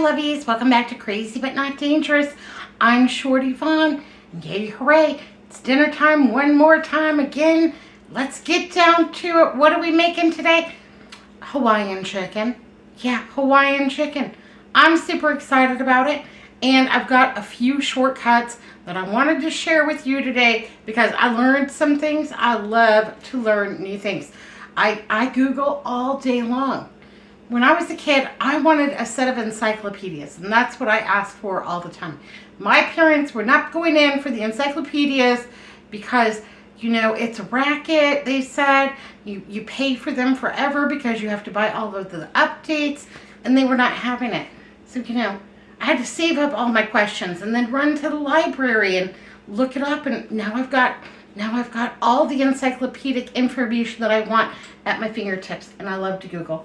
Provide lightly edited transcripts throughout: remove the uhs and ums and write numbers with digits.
Lovies, welcome back to Crazy But Not Dangerous. I'm Shorty Vaughn. Yay, hooray, it's dinner time one more time again. Let's get down to it. What are we making today? Hawaiian chicken. Yeah, Hawaiian chicken. I'm super excited about it, and I've got a few shortcuts that I wanted to share with you today because I learned some things. I love to learn new things. I Google all day long. When I was a kid, I wanted a set of encyclopedias, and that's what I asked for all the time. My parents were not going in for the encyclopedias because, you know, it's a racket, they said. You pay for them forever because you have to buy all of the updates, and they were not having it. So, you know, I had to save up all my questions and then run to the library and look it up, and now I've got all the encyclopedic information that I want at my fingertips, and I love to Google.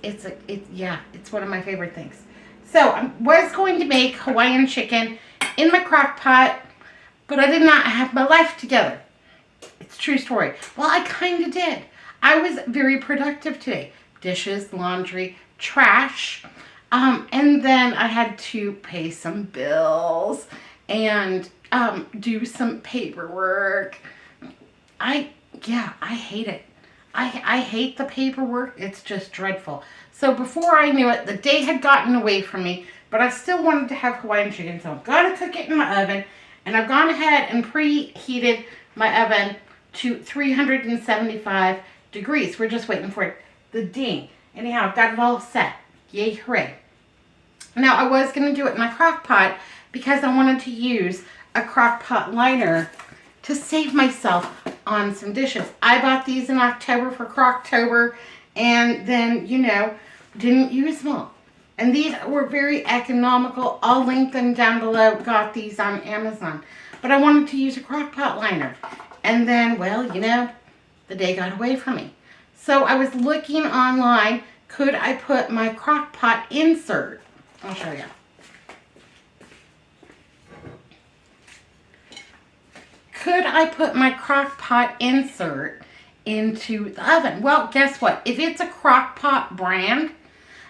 It's one of my favorite things. So I was going to make Hawaiian chicken in my crock pot, but I did not have my life together. It's a true story. Well, I kind of did. I was very productive today. Dishes, laundry, trash, and then I had to pay some bills and do some paperwork. I hate it. I hate the paperwork. It's just dreadful. So before I knew it, the day had gotten away from me, but I still wanted to have Hawaiian chicken, so I've got to cook it in my oven, and I've gone ahead and preheated my oven to 375 degrees. We're just waiting for it, the ding. Anyhow, I've got it all set. Yay, hooray. Now, I was going to do it in my crock pot because I wanted to use a crock pot liner to save myself on some dishes. I bought these in October for Crocktober, and then, you know, didn't use them all. And these were very economical. I'll link them down below. Got these on Amazon. But I wanted to use a crock pot liner. And then, well, you know, the day got away from me. So I was looking online, could I put my crock pot insert? I'll show you. Could I put my crock pot insert into the oven? Well, guess what? If it's a crock pot brand,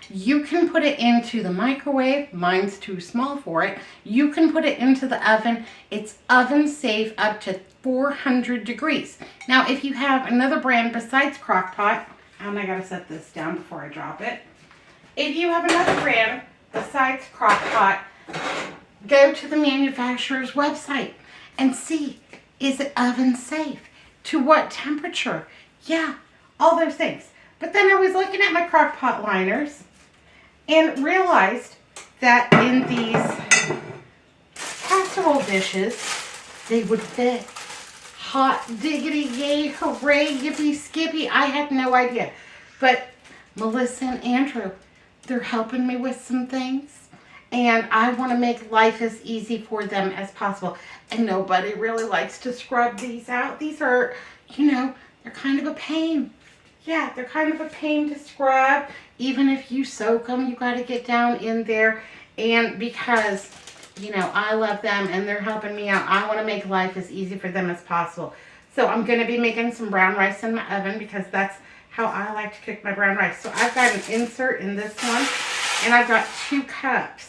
you can put it into the microwave. Mine's too small for it. You can put it into the oven. It's oven safe up to 400 degrees. Now, if you have another brand besides crock pot, and I gotta set this down before I drop it. If you have another brand besides crock pot, go to the manufacturer's website and see, is it oven safe? To what temperature? Yeah, all those things. But then I was looking at my crock pot liners and realized that in these casserole dishes, they would fit. Hot diggity, yay, hooray, yippee, skippy. I had no idea. But Melissa and Andrew, they're helping me with some things. And I want to make life as easy for them as possible. And nobody really likes to scrub these out. These are, you know, they're kind of a pain. Yeah, they're kind of a pain to scrub. Even if you soak them, you got to get down in there. And because, you know, I love them and they're helping me out, I want to make life as easy for them as possible. So I'm going to be making some brown rice in my oven because that's how I like to cook my brown rice. So I've got an insert in this one, and I've got 2 cups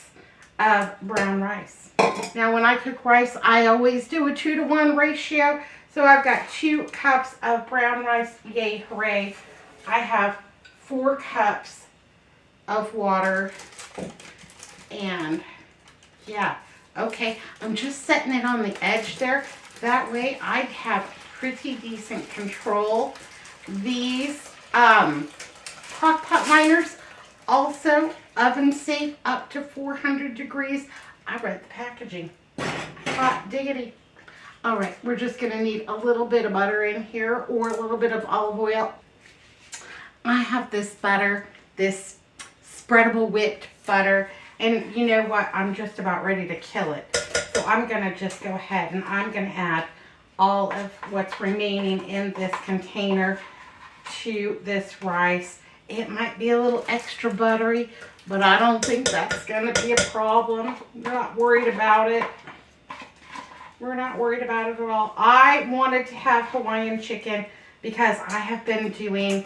of brown rice. Now, when I cook rice, I always do a 2-to-1 ratio. So I've got 2 cups of brown rice. Yay, hooray. I have 4 cups of water. And yeah, okay, I'm just setting it on the edge there. That way I'd have pretty decent control. These crock pot liners also oven safe up to 400 degrees. I read the packaging. Hot diggity. All right, we're just going to need a little bit of butter in here or a little bit of olive oil. I have this butter, this spreadable whipped butter, and you know what? I'm just about ready to kill it. So I'm going to just go ahead and I'm going to add all of what's remaining in this container to this rice. It might be a little extra buttery, but I don't think that's going to be a problem. We're not worried about it. We're not worried about it at all. I wanted to have Hawaiian chicken because I have been doing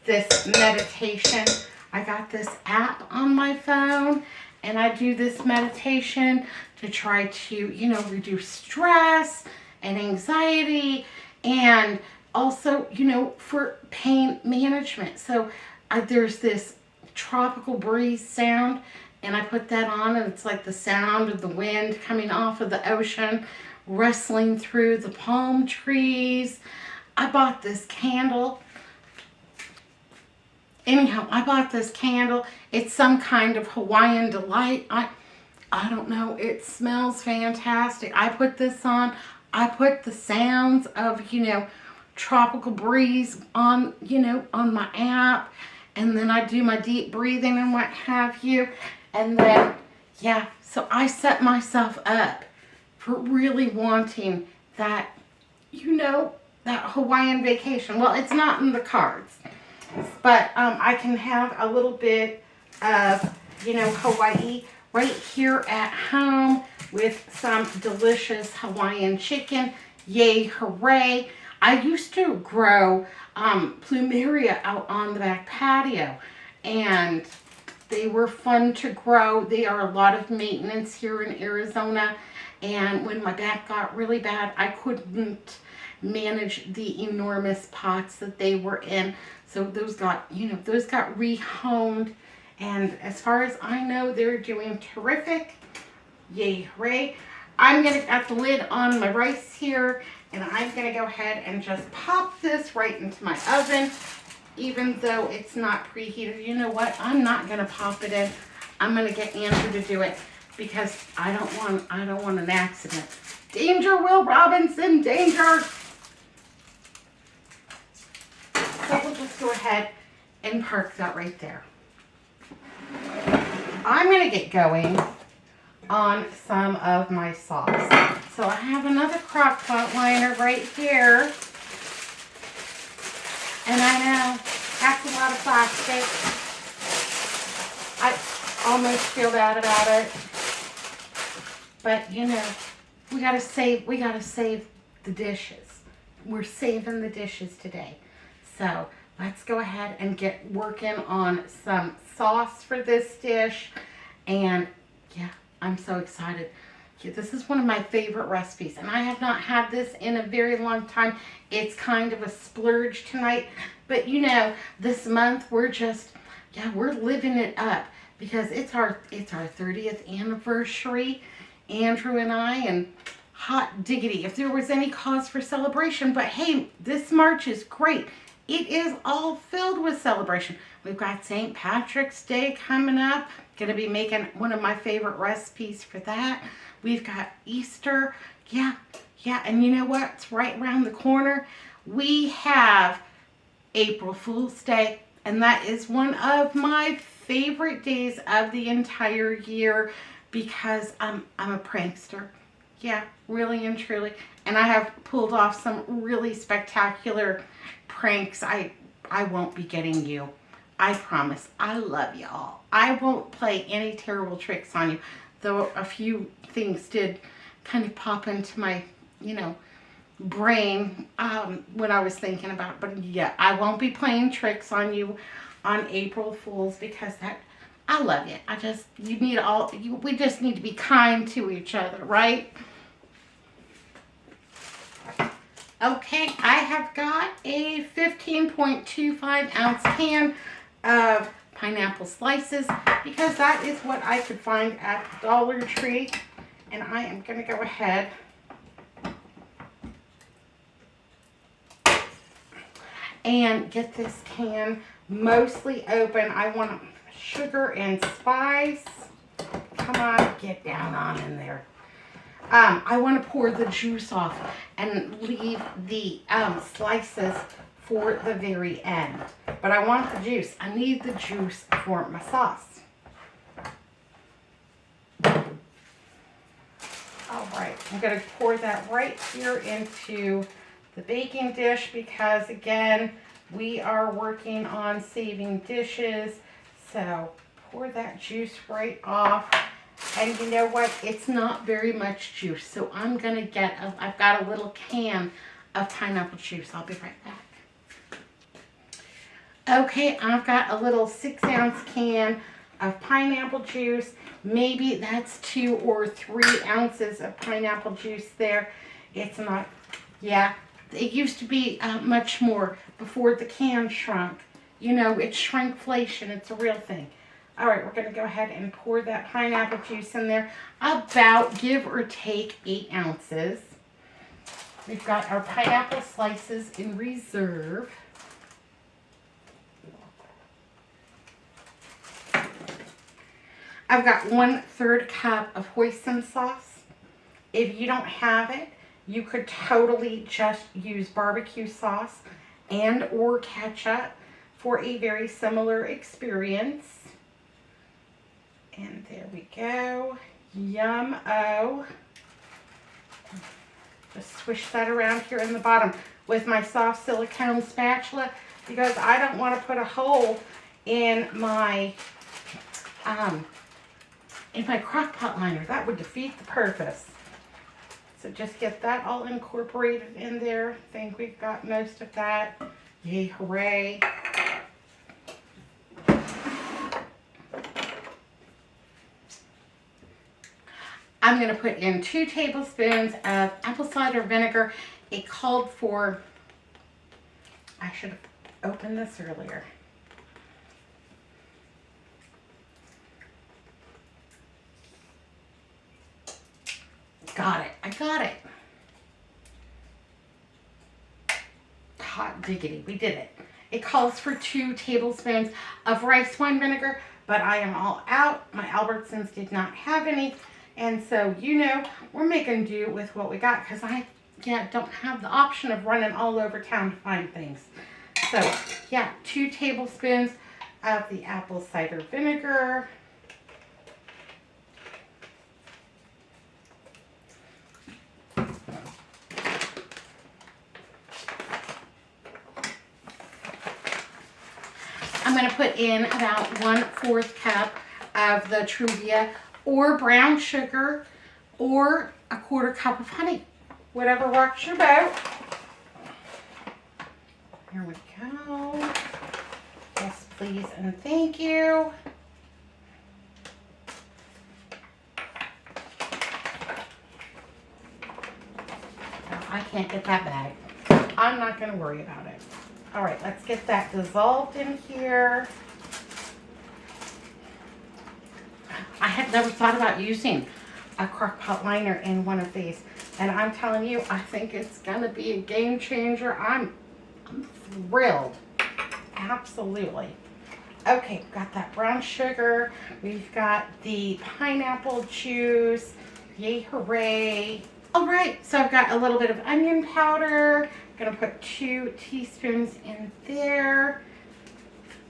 this meditation. I got this app on my phone, And I do this meditation to try to, you know, reduce stress and anxiety, and also, you know, for pain management. So there's this tropical breeze sound, and I put that on, and it's like the sound of the wind coming off of the ocean, rustling through the palm trees. I bought this candle. Anyhow, I bought this candle. It's some kind of Hawaiian delight. I don't know. It smells fantastic. I put this on. I put the sounds of, you know, tropical breeze on, you know, on my app. And then I do my deep breathing and what have you. And then, yeah, so I set myself up for really wanting that, you know, that Hawaiian vacation. Well, it's not in the cards, but I can have a little bit of, you know, Hawaii right here at home with some delicious Hawaiian chicken. Yay, hooray. I used to grow plumeria out on the back patio, and they were fun to grow. They are a lot of maintenance here in Arizona, and when my back got really bad, I couldn't manage the enormous pots that they were in. So those got, you know, those got rehomed, and as far as I know, they're doing terrific. Yay, hooray. I'm going to got the lid on my rice here, and I'm going to go ahead and just pop this right into my oven, even though it's not preheated. You know what? I'm not going to pop it in. I'm going to get Andrew to do it because I don't want an accident. Danger, Will Robinson, danger. So we'll just go ahead and park that right there. I'm going to get going on some of my sauce. So I have another crock pot liner right here. And I know that's a lot of plastic. I almost feel bad about it. But you know, we gotta save the dishes. We're saving the dishes today. So let's go ahead and get working on some sauce for this dish. And yeah, I'm so excited. Yeah, this is one of my favorite recipes, and I have not had this in a very long time. It's kind of a splurge tonight, but you know, this month we're just, yeah, we're living it up because it's our 30th anniversary, Andrew and I, and hot diggity, if there was any cause for celebration. But hey, this March is great. It is all filled with celebration. We've got St. Patrick's Day coming up. Gonna be making one of my favorite recipes for that. We've got Easter. Yeah, and you know what? It's right around the corner. We have April Fool's Day, and that is one of my favorite days of the entire year because I'm a prankster. Yeah, really and truly. And I have pulled off some really spectacular pranks. I won't be getting you. I promise. I love y'all. I won't play any terrible tricks on you, though a few things did kind of pop into my, you know, brain when I was thinking about it. But yeah, I won't be playing tricks on you on April Fools because that, I love you. We just need to be kind to each other, right? Okay, I have got a 15.25 ounce can of pineapple slices because that is what I could find at Dollar Tree. And I am going to go ahead and get this can mostly open. I want sugar and spice. Come on, get down on in there. I want to pour the juice off and leave the slices for the very end. But I want the juice. I need the juice for my sauce. All right, I'm going to pour that right here into the baking dish because, again, we are working on saving dishes. So pour that juice right off. And you know what? It's not very much juice. So I'm going to get, I've got a little can of pineapple juice. I'll be right back. Okay, I've got a little 6 ounce can of pineapple juice. Maybe that's 2 or 3 ounces of pineapple juice there. It's not, yeah, it used to be much more before the can shrunk. You know, it's shrinkflation. It's a real thing. All right, we're going to go ahead and pour that pineapple juice in there. About, give or take, 8 ounces. We've got our pineapple slices in reserve. I've got 1/3 cup of hoisin sauce. If you don't have it, you could totally just use barbecue sauce and or ketchup for a very similar experience. And there we go. Yum-o. Just swish that around here in the bottom with my soft silicone spatula because I don't want to put a hole in my crock pot liner. That would defeat the purpose. So just get that all incorporated in there. I think we've got most of that. Yay, hooray. I'm going to put in 2 tablespoons of apple cider vinegar. It called for, I should have opened this earlier. Got it. I got it. Hot diggity. We did it. It calls for 2 tablespoons of rice wine vinegar, but I am all out. My Albertsons did not have any. And so, you know, we're making do with what we got because I don't have the option of running all over town to find things. So, yeah, 2 tablespoons of the apple cider vinegar. I'm going to put in about 1/4 cup of the Truvia or brown sugar or 1/4 cup of honey. Whatever rocks your boat. Here we go. Yes, please, and thank you. I can't get that bag. I'm not going to worry about it. All right, let's get that dissolved in here. I had never thought about using a crock pot liner in one of these. And I'm telling you, I think it's going to be a game changer. I'm thrilled. Absolutely. Okay, got that brown sugar. We've got the pineapple juice. Yay, hooray. All right, so I've got a little bit of onion powder. I'm going to put 2 teaspoons in there.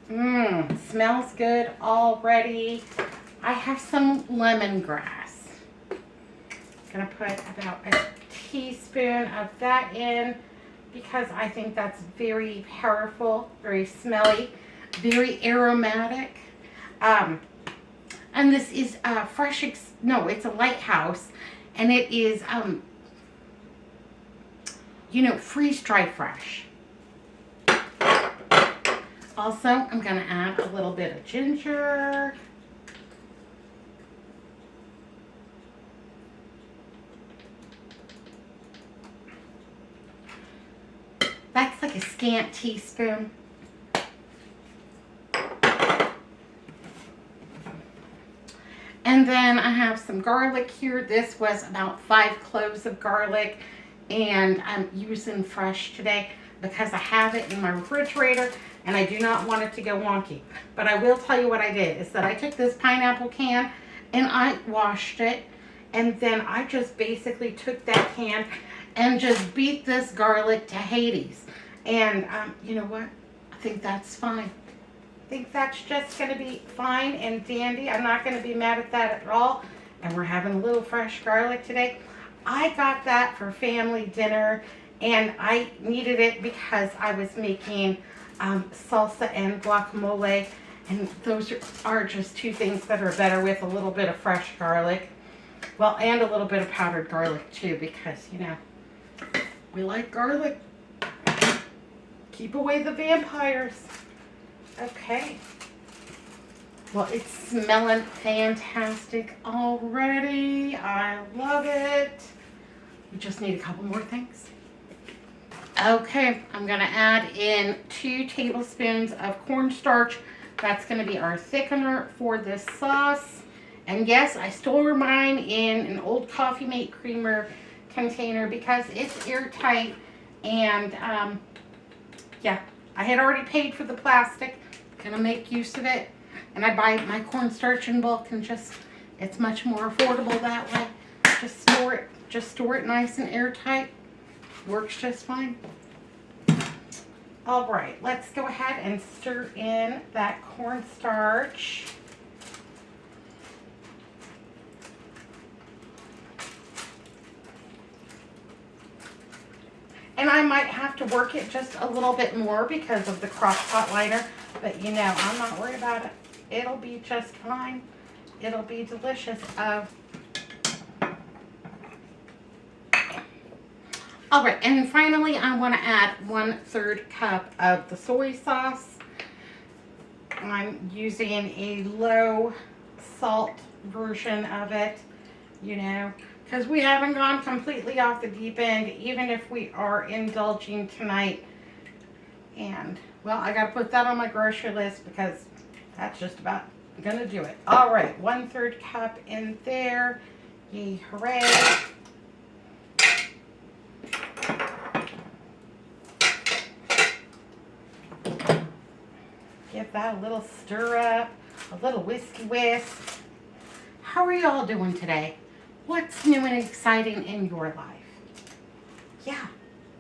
Smells good already. I have some lemongrass. I'm going to put about a teaspoon of that in because I think that's very powerful, very smelly, very aromatic. And this is fresh, it's a Lighthouse, and it is, you know, freeze-dried fresh. Also, I'm going to add a little bit of ginger. That's like a scant teaspoon. And then I have some garlic here. This was about 5 cloves of garlic, and I'm using fresh today because I have it in my refrigerator and I do not want it to go wonky. But I will tell you what I did is that I took this pineapple can and I washed it, and then I just basically took that can and just beat this garlic to Hades. And you know what? I think that's fine. I think that's just going to be fine and dandy. I'm not going to be mad at that at all. And we're having a little fresh garlic today. I got that for family dinner, and I needed it because I was making salsa and guacamole. And those are just 2 things that are better with a little bit of fresh garlic. Well, and a little bit of powdered garlic too, because, you know, we like garlic. Keep away the vampires. Okay. Well, it's smelling fantastic already. I love it. We just need a couple more things. Okay, I'm going to add in 2 tablespoons of cornstarch. That's going to be our thickener for this sauce. And yes, I store mine in an old Coffee Mate creamer container because it's airtight. And yeah, I had already paid for the plastic. Going to make use of it. And I buy my cornstarch in bulk and it's much more affordable that way. Just store it nice and airtight. Works just fine. All right, let's go ahead and stir in that cornstarch. And I might have to work it just a little bit more because of the crock pot liner, but you know, I'm not worried about it. It'll be just fine. It'll be delicious. All right, and finally, I want to add 1/3 cup of the soy sauce. I'm using a low salt version of it, you know, because we haven't gone completely off the deep end, even if we are indulging tonight. And, well, I got to put that on my grocery list because that's just about going to do it. All right, 1/3 cup in there. Yay, hooray. Give that a little stir up, a little whiskey whisk. How are y'all doing today? What's new and exciting in your life? Yeah,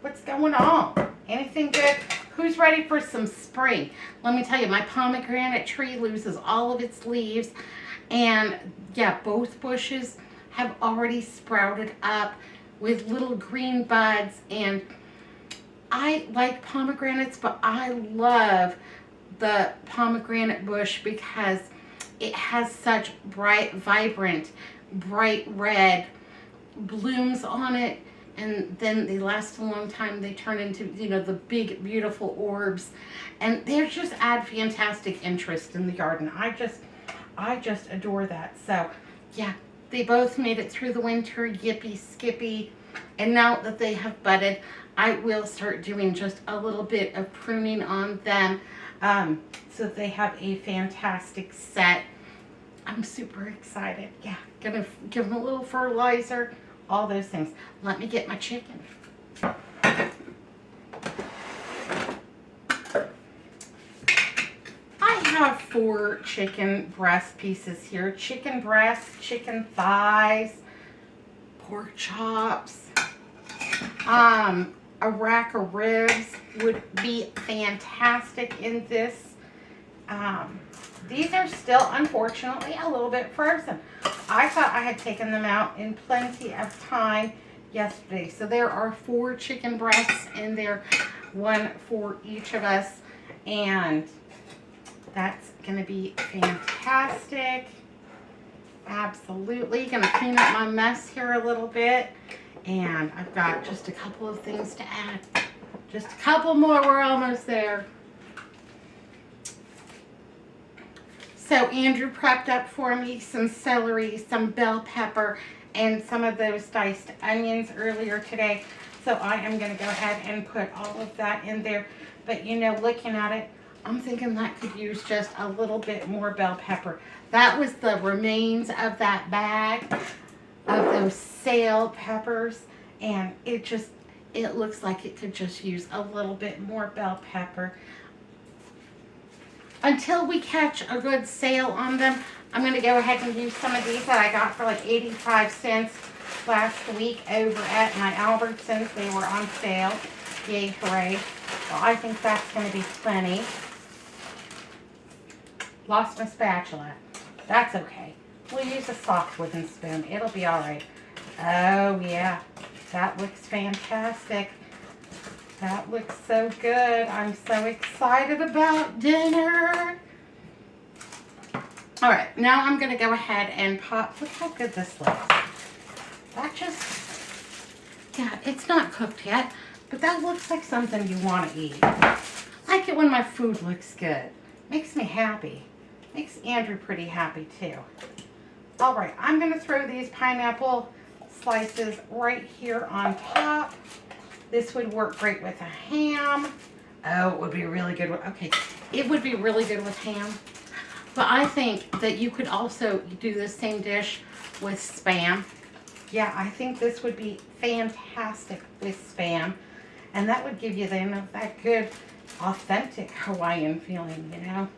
what's going on? Anything good? Who's ready for some spring? Let me tell you, my pomegranate tree loses all of its leaves. And yeah, both bushes have already sprouted up with little green buds. And I like pomegranates, but I love the pomegranate bush because it has such bright, vibrant, bright red blooms on it, and then they last a long time. They turn into, you know, the big, beautiful orbs, and they just add fantastic interest in the garden. I just adore that. So, yeah, they both made it through the winter, yippee skippy, and now that they have budded, I will start doing just a little bit of pruning on them. So that they have a fantastic set. I'm super excited. Yeah, gonna give them a little fertilizer, all those things. Let me get my chicken. I have 4 chicken breast pieces here. Chicken breasts, chicken thighs, pork chops. A rack of ribs would be fantastic in this. These are still, unfortunately, a little bit frozen. I thought I had taken them out in plenty of time yesterday. So there are 4 chicken breasts in there, 1 for each of us. And that's going to be fantastic. Absolutely. Going to clean up my mess here a little bit. And I've got just a couple of things to add. Just a couple more. We're almost there. So Andrew prepped up for me some celery, some bell pepper, and some of those diced onions earlier today. So I am going to go ahead and put all of that in there. But, you know, looking at it, I'm thinking that could use just a little bit more bell pepper. That was the remains of that bag of those sale peppers, and it looks like it could just use a little bit more bell pepper. Until we catch a good sale on them, I'm going to go ahead and use some of these that I got for like 85 cents last week over at my Albertsons. They were on sale. Yay, hooray. Well, I think that's going to be plenty. Lost my spatula. That's okay. We'll use a soft wooden spoon. It'll be all right. Oh, yeah. That looks fantastic. That looks so good. I'm so excited about dinner. All right, now I'm going to go ahead and pop. Look how good this looks. That just, yeah, it's not cooked yet, but that looks like something you want to eat. I like it when my food looks good. Makes me happy. Makes Andrew pretty happy too. All right, I'm gonna throw these pineapple slices right here on top. This would work great with a ham. Oh, it would be really good with, okay, it would be really good with ham. But I think that you could also do the same dish with Spam. Yeah, I think this would be fantastic with Spam. And that would give you then that good, authentic Hawaiian feeling, you know.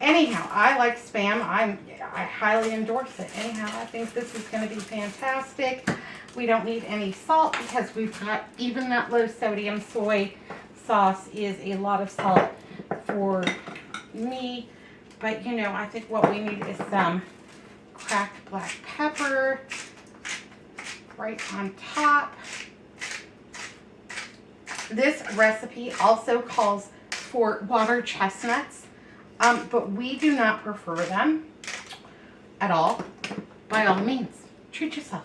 Anyhow, I like Spam. I highly endorse it. Anyhow, I think this is going to be fantastic. We don't need any salt because we've got, even that low sodium soy sauce is a lot of salt for me. But, you know, I think what we need is some cracked black pepper right on top. This recipe also calls for water chestnuts. But we do not prefer them at all. By all means, treat yourself.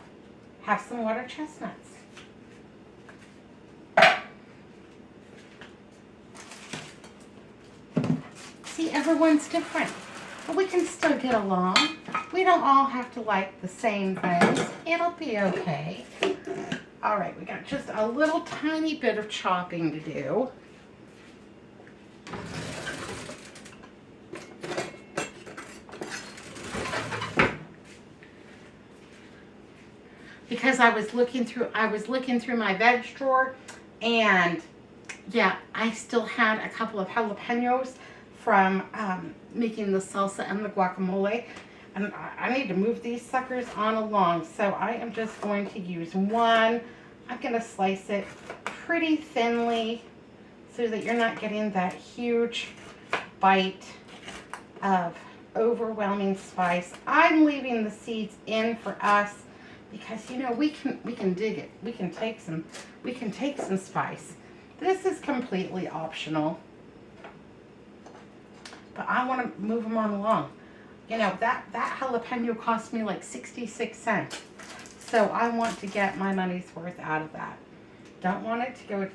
Have some water chestnuts. See, everyone's different, but we can still get along. We don't all have to like the same things. It'll be okay. All right, we got just a little tiny bit of chopping to do. Because I was looking through my veg drawer, and yeah, I still had a couple of jalapenos from making the salsa and the guacamole, and I need to move these suckers on along. So I am just going to use one. I'm going to slice it pretty thinly so that you're not getting that huge bite of overwhelming spice. I'm leaving the seeds in for us, because you know we can dig it. We can take some spice. This is completely optional, but I want to move them on along. You know, that jalapeno cost me like 66 cents, so I want to get my money's worth out of that. Don't want it to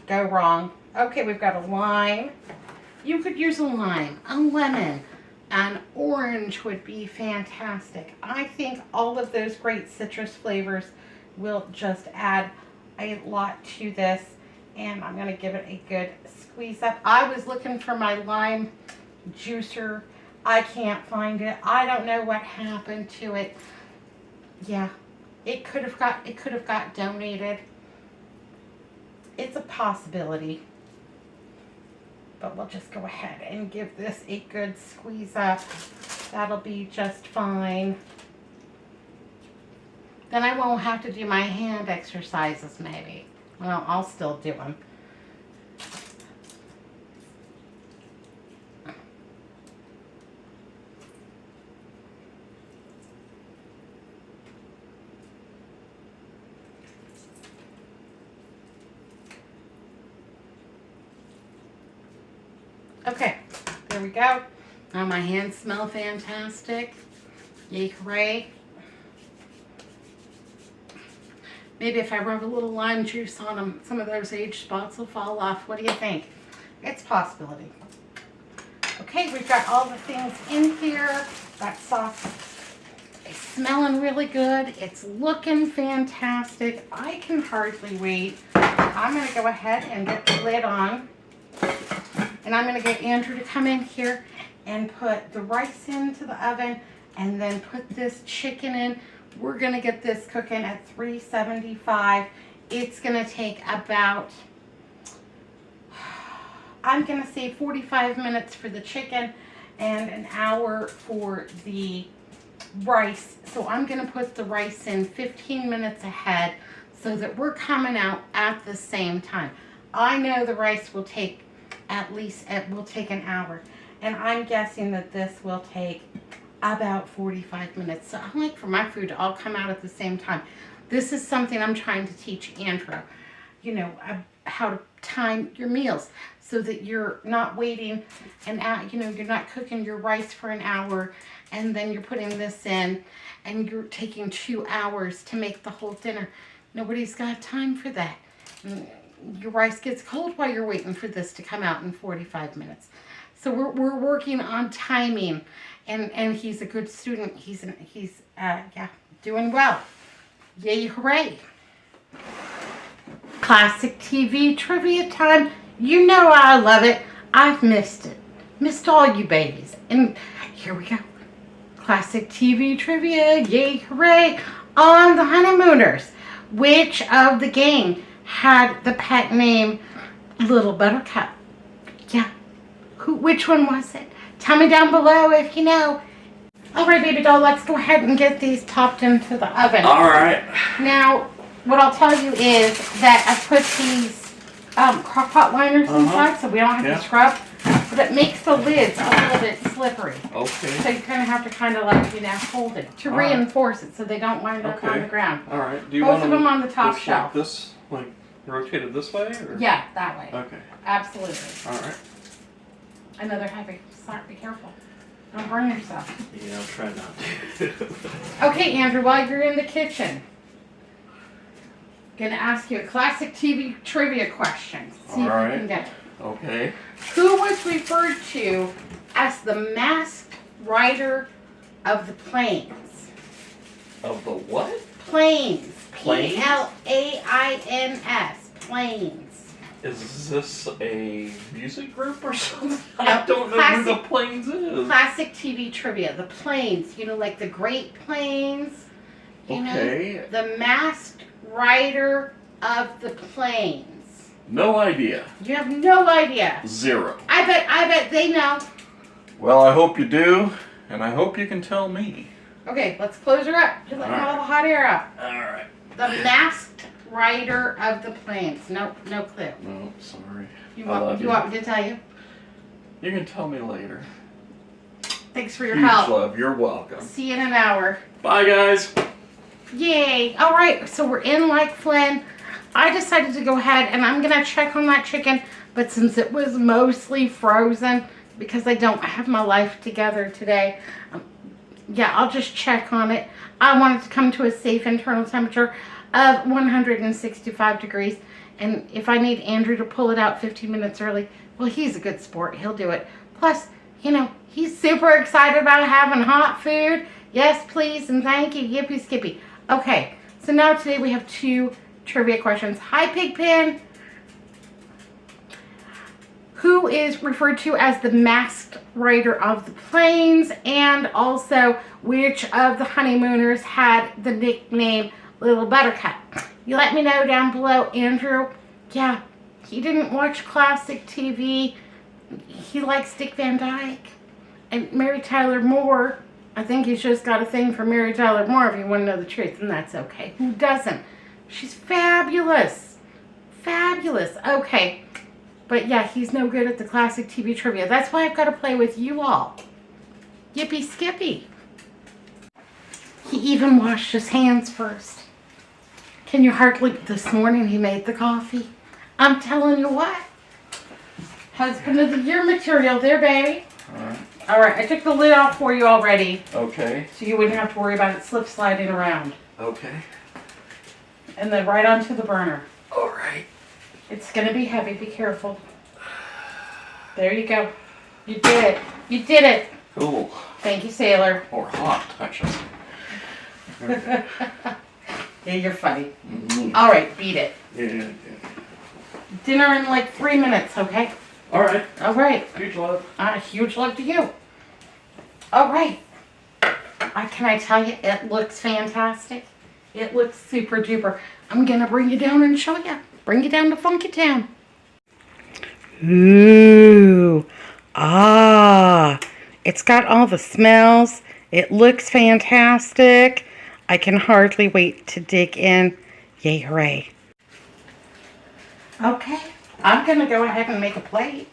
go wrong. Okay, we've got a lime. You could use a lime, a lemon. An orange would be fantastic. I think all of those great citrus flavors will just add a lot to this. And I'm going to give it a good squeeze up. I was looking for my lime juicer. I can't find it. I don't know what happened to it. Yeah, it could have got donated. It's a possibility. But we'll just go ahead and give this a good squeeze up. That'll be just fine. Then I won't have to do my hand exercises maybe. Well, I'll still do them. Okay, there we go. Now my hands smell fantastic. Yay, hooray. Maybe if I rub a little lime juice on them, some of those age spots will fall off. What do you think? It's a possibility. Okay, we've got all the things in here. That sauce is smelling really good. It's looking fantastic. I can hardly wait. I'm going to go ahead and get the lid on. And I'm going to get Andrew to come in here and put the rice into the oven and then put this chicken in. We're going to get this cooking at 375. It's going to take about, I'm going to say 45 minutes for the chicken and an hour for the rice. So I'm going to put the rice in 15 minutes ahead so that we're coming out at the same time. I know the rice will take at least, it will take an hour. And I'm guessing that this will take about 45 minutes. So I like for my food to all come out at the same time. This is something I'm trying to teach Andrew. You know, how to time your meals so that you're not waiting an hour, you know, you're not cooking your rice for an hour and then you're putting this in and you're taking 2 hours to make the whole dinner. Nobody's got time for that. Your rice gets cold while you're waiting for this to come out in 45 minutes. So we're working on timing, and he's a good student. He's doing well. Yay, hooray! Classic TV trivia time. You know I love it. I've missed it. Missed all you babies. And here we go. Classic TV trivia. Yay, hooray! On the Honeymooners, which of the gang had the pet name Little Buttercup? Yeah. Which one was it? Tell me down below if you know. Alright, baby doll, let's go ahead and get these popped into the oven. Alright. Now, what I'll tell you is that I put these crock pot liners inside so we don't have to scrub. But it makes the lids a little bit slippery. Okay. So you kind of have to hold it to reinforce it so they don't wind up on the ground. Alright. Do you Both want of them on the top shelf. Like this, like rotated this way? Or? Yeah, that way. Okay. Absolutely. Alright. Another heavy. Sorry, be careful. Don't burn yourself. Yeah, I'll try not to. Okay, Andrew, while you're in the kitchen, gonna ask you a classic TV trivia question. See if you can get it. Okay. Who was referred to as the masked rider of the plains? Of the what? Plains. Plains? Plains. Plains. Is this a music group or something? No, I don't know who the Plains is. Classic TV trivia. The Plains. You know, like the Great Plains. You know, the masked rider of the plains. No idea. You have no idea. Zero. I bet they know. Well, I hope you do, and I hope you can tell me. Okay, let's close her up. Just let all the hot air out. Alright. The masked rider of the plains. No clue. No, sorry. You want me to tell you? You can tell me later. Thanks for your Huge help. love. You're welcome. See you in an hour. Bye, guys. Yay. All right, so we're in like Flynn. I decided to go ahead and I'm going to check on that chicken, but since it was mostly frozen, because I don't have my life together today, yeah, I'll just check on it. I want it to come to a safe internal temperature of 165 degrees, and if I need Andrew to pull it out 15 minutes early, well, he's a good sport. He'll do it. Plus, you know, he's super excited about having hot food. Yes, please, and thank you. Yippee skippy. Okay, so now today we have two trivia questions. Hi, Pigpen. Who is referred to as the masked rider of the plains, and also which of the honeymooners had the nickname Little Buttercup? You let me know down below. Andrew, yeah, he didn't watch classic TV. He likes Dick Van Dyke and Mary Tyler Moore. I think he's just got a thing for Mary Tyler Moore, if you want to know the truth, and that's okay. Who doesn't? She's fabulous. Fabulous. Okay. But yeah, he's no good at the classic TV trivia. That's why I've got to play with you all. Yippee skippy. He even washed his hands first. Can you hardly... This morning he made the coffee. I'm telling you what. Husband of the year material there, baby. Alright. Alright, I took the lid off for you already. Okay. So you wouldn't have to worry about it slip sliding around. Okay. And then right onto the burner. Alright. It's going to be heavy. Be careful. There you go. You did it. You did it. Cool. Thank you, sailor. Or hot, actually. Okay. Yeah, you're funny. All right, beat it. Yeah. Dinner in like 3 minutes, okay? Alright. All right. Huge love. Huge love to you. All right. Can I tell you, it looks fantastic. It looks super duper. I'm going to bring you down and show you. Bring you down to Funky Town. Ooh. Ah. It's got all the smells. It looks fantastic. I can hardly wait to dig in. Yay, hooray. Okay. I'm going to go ahead and make a plate.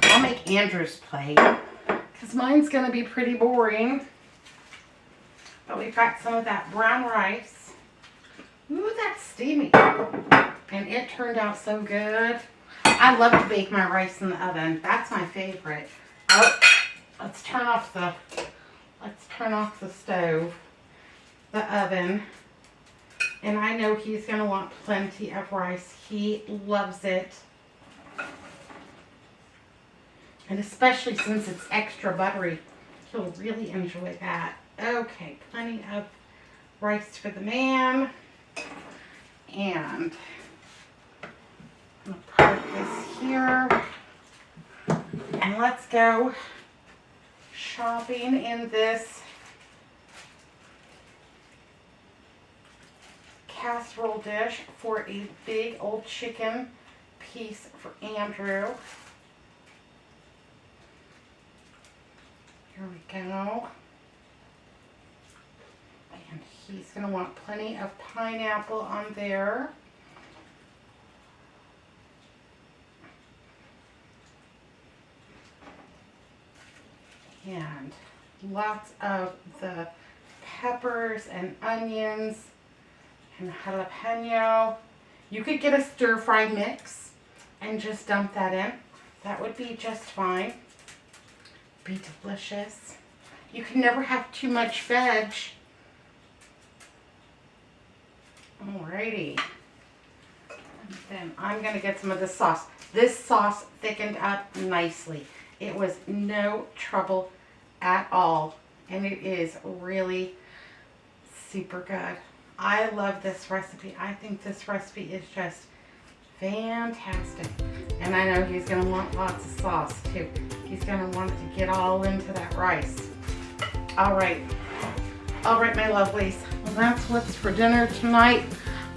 I'll make Andrew's plate, because mine's going to be pretty boring. But we've got some of that brown rice. Ooh, that's steamy. And it turned out so good. I love to bake my rice in the oven. That's my favorite. Oh, let's turn off the stove, the oven. And I know he's going to want plenty of rice. He loves it. And especially since it's extra buttery, he'll really enjoy that. Okay, plenty of rice for the man. And I'm going to park this here. And let's go shopping in this casserole dish for a big old chicken piece for Andrew. Here we go. And he's going to want plenty of pineapple on there. And lots of the peppers and onions and jalapeno. You could get a stir-fry mix and just dump that in. That would be just fine. Be delicious. You can never have too much veg. Alrighty. And then I'm going to get some of this sauce. This sauce thickened up nicely. It was no trouble at all. And it is really super good. I love this recipe. I think this recipe is just fantastic. And I know he's going to want lots of sauce too. He's going to want to get all into that rice. All right, my lovelies. Well, that's what's for dinner tonight.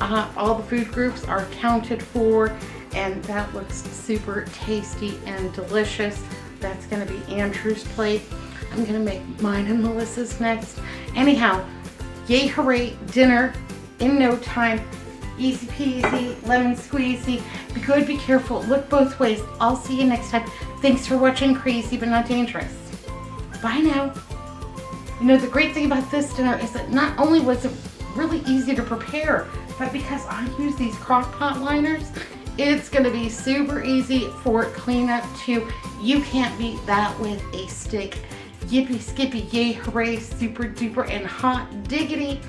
All the food groups are accounted for, and that looks super tasty and delicious. That's going to be Andrew's plate. I'm going to make mine and Melissa's next. Anyhow, yay hooray, dinner in no time. Easy peasy, lemon squeezy. Be good, be careful, look both ways. I'll see you next time. Thanks for watching Crazy But Not Dangerous. Bye now. You know, the great thing about this dinner is that not only was it really easy to prepare, but because I use these crock pot liners, it's going to be super easy for cleanup too. You can't beat that with a stick. Yippee skippy yay hooray, super duper and hot diggity.